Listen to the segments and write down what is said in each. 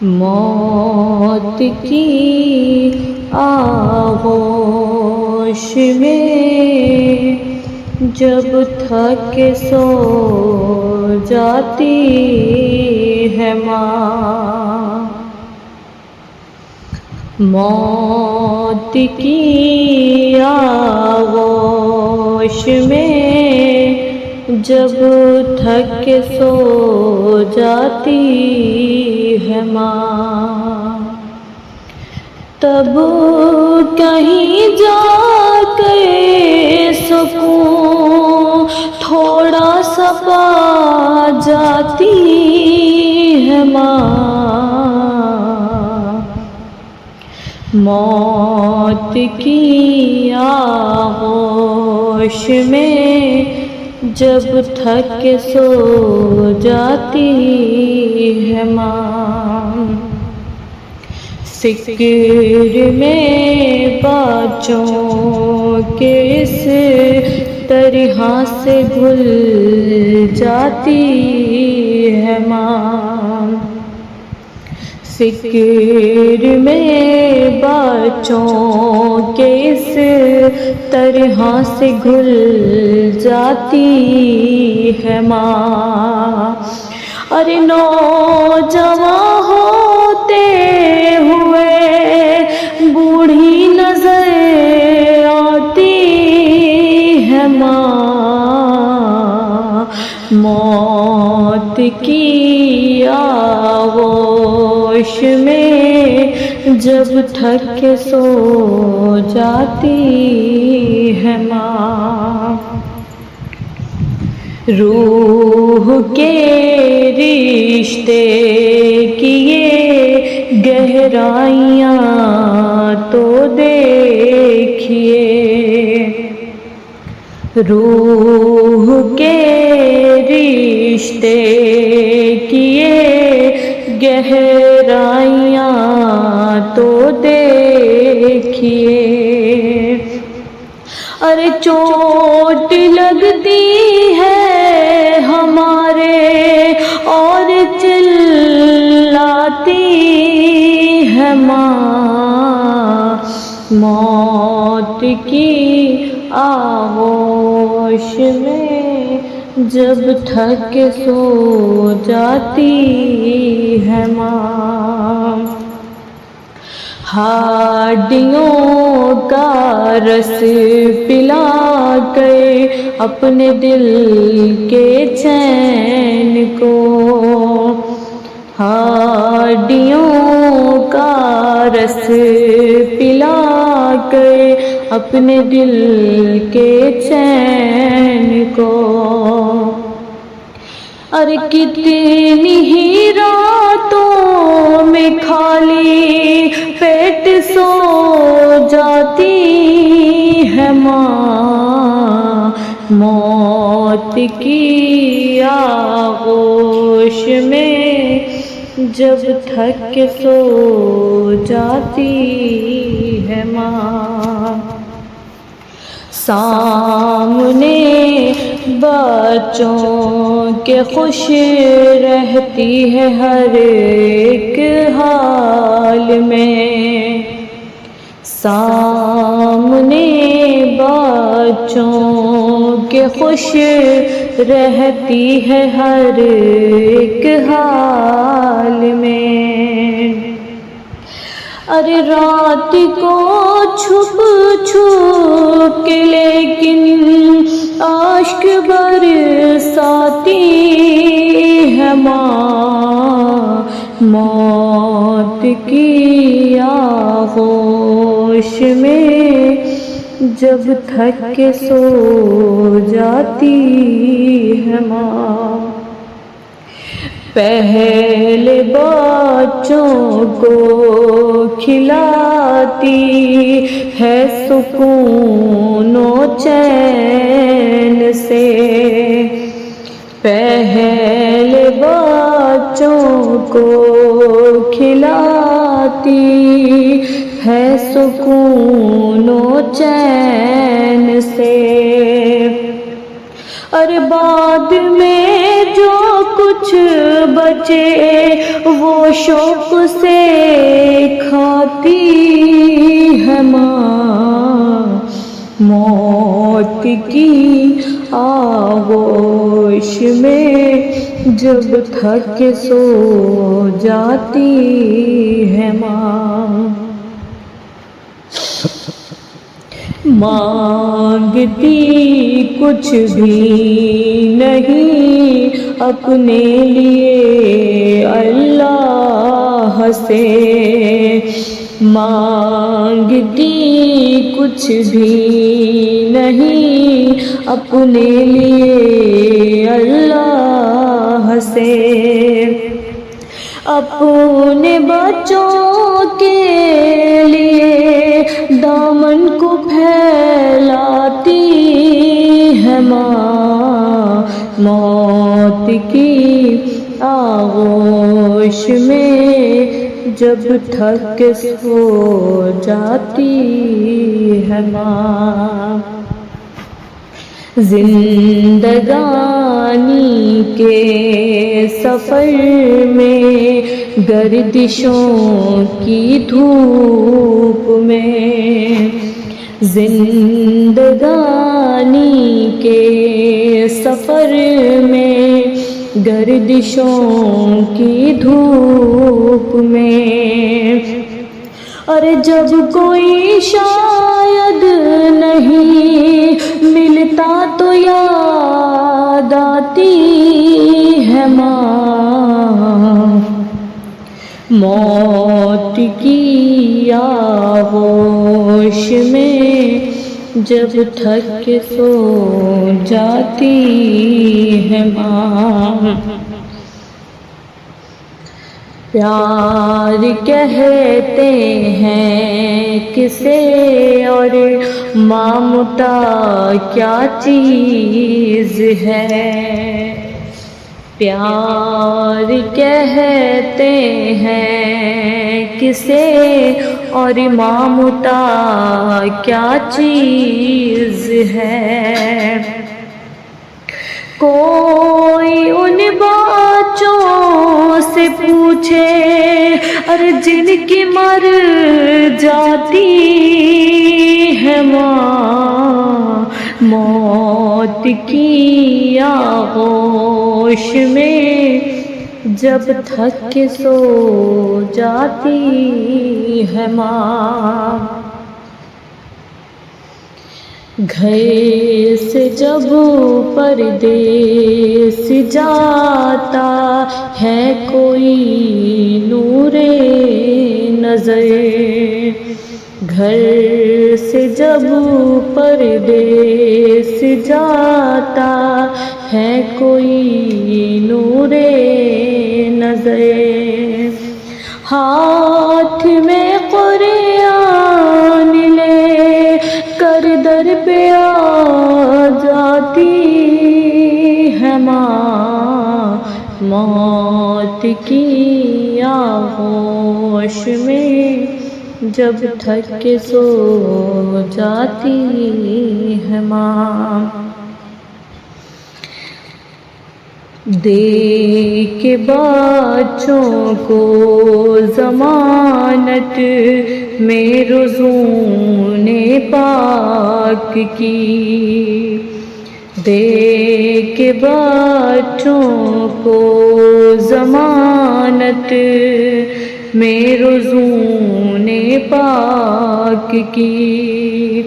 موت کی آغوش میں جب تھک سو جاتی ہے ماں، موت کی آغوش میں جب تھک سو جاتی ہے ماں، تب کہیں جا کے سکون تھوڑا سا پا جاتی ہے ماں، موت کی آغوش میں جب تھک سو جاتی ہے ماں، فکر میں بچوں کے اس طرح سے بھول جاتی ہے ماں، فکر میں بچوں کے اس طرح سے گھل جاتی ہے ماں، ارے نوجوان ہوتے ہوئے بوڑھی نظر آتی ہے ماں، موت کی آغوش میں جب تھک سو جاتی ہے ماں، روح کے رشتے کی یہ گہرائیاں تو دیکھیے، روح کے رشتے کی یہ گہرائیاں تو دیکھیے، ارے چوٹ لگتی ہے ہمارے اور چلاتی ہے ماں، موت کی آغوش میں جب تھک سو جاتی ہے ماں، ہڈیوں کا رس پلا کر اپنے دل کے چین کو، ہڈیوں کا رس پلا کر اپنے دل کے چین کو، ارے کتنی ہی راتوں میں خالی پیٹ سو جاتی ہے ماں، موت کی آغوش میں جب تھک سو جاتی ہے ماں، سامنے بچوں کے خوش رہتی ہے ہر ایک حال میں، سامنے بچوں کے خوش رہتی ہے ہر ایک حال میں، ارے رات کو چھپ چھپ کے لیکن اشک برساتی ہے ماں، موت کی آغوش میں جب تھک سو جاتی ہے ماں، پہلے بچوں کو کھلاتی ہے سکون و چین سے، پہلے بچوں کو کھلاتی ہے سکون و چین سے، اور بعد میں جو کچھ کچھ بچے وہ شوق سے کھاتی ہے ماں، موت کی آغوش میں جب تھک کے سو جاتی ہے ماں، مانگتی کچھ بھی نہیں اپنے لیے اللہ سے، مانگتی کچھ بھی نہیں اپنے لیے اللہ سے، اپنے بچوں کے لیے دامن کو پھیلاتی ہے ماں، موت کی آغوش میں جب تھک کے سو جاتی ہے ماں، زندگانی کے سفر میں گردشوں کی دھوپ میں، زندگانی کے سفر میں گردشوں کی دھوپ میں، اور جب کوئی شاید نہیں ملتا تو یاد آتی ہے ماں، موت کی آغوش میں جب تھک کے سو جاتی ہے ماں، پیار کہتے ہیں کسے اور ممتا کیا چیز ہے، پیار کہتے ہیں کسے اور ممتا کیا چیز ہے، کوئی ان بچوں سے پوچھے اور جن کی مر جاتی ہے ماں، موت کی آغوش میں جب تھک کے سو جاتی ہے ماں، گھر سے جب پردیس جاتا ہے کوئی نور نظر، گھر سے جب پردیس جاتا ہے کوئی نور نظر، ہاتھ میں قرآن لے کر در پہ آ جاتی ہے ماں، موت کی آغوش میں جب تھک کے سو جاتی ہے ماں، دے کے بچوں کو ضمانت میں رضوان پاک کی، دے کے بچوں کو ضمانت میں رضوان پاک کی،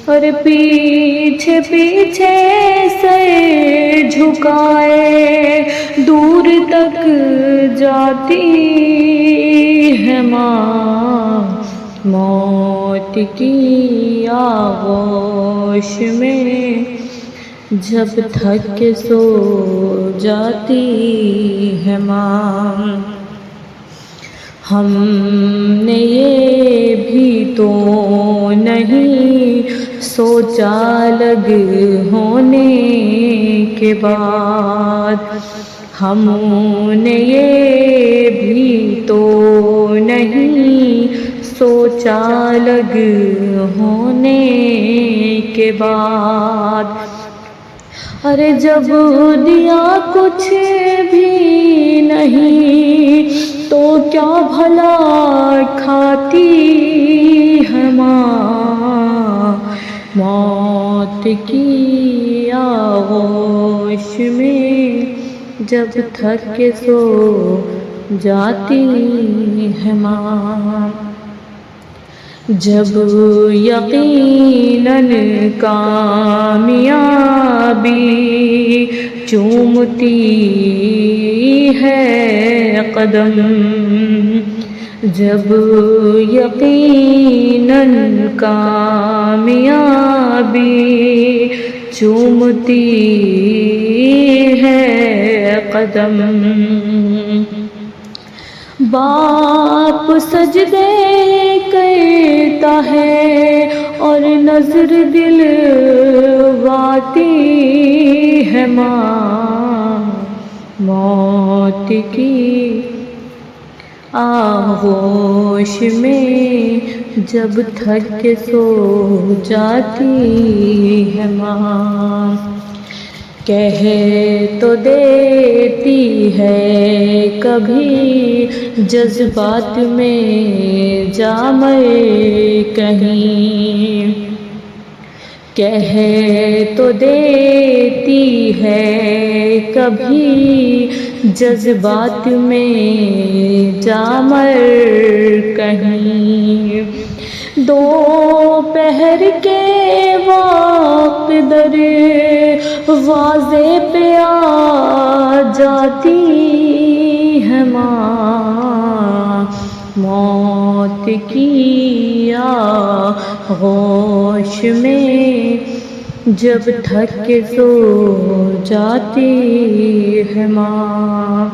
اور پیچھے پیچھے سر جھکائے دور تک جاتی ہے ماں، موت کی آغوش میں جب تھک کے سو جاتی ہے ماں، ہم نے یہ بھی تو نہیں سوچا لگ ہونے کے بعد، ہم نے یہ بھی تو نہیں سوچا لگ ہونے کے بعد، ارے جب دیا کچھ بھی نہیں تو کیا بھلا کھاتی ہے ماں، موت کی آغوش میں جب تھک کے سو جاتی ہے ماں، جب یقیناً کامیابی چومتی ہے قدم، جب یقیناً کامیابی چومتی ہے قدم، باپ سجدے کرتا ہے اور نظر دلواتی ہے ماں، موت کی آغوش میں جب تھک کے سو جاتی ہے ماں، کہہ تو دیتی ہے کبھی جذبات میں جا مر کہیں، کہہ تو دیتی ہے کبھی جذبات میں جا مر کہیں، دوپہر کے وقت دروازے پہ آ جاتی ہے ماں، موت کی آغوش میں جب تھک کے سو جاتی ہے ماں،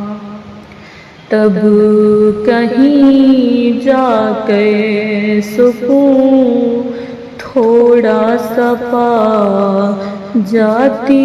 تب کہیں جا کر سکون تھوڑا سا پا جاتی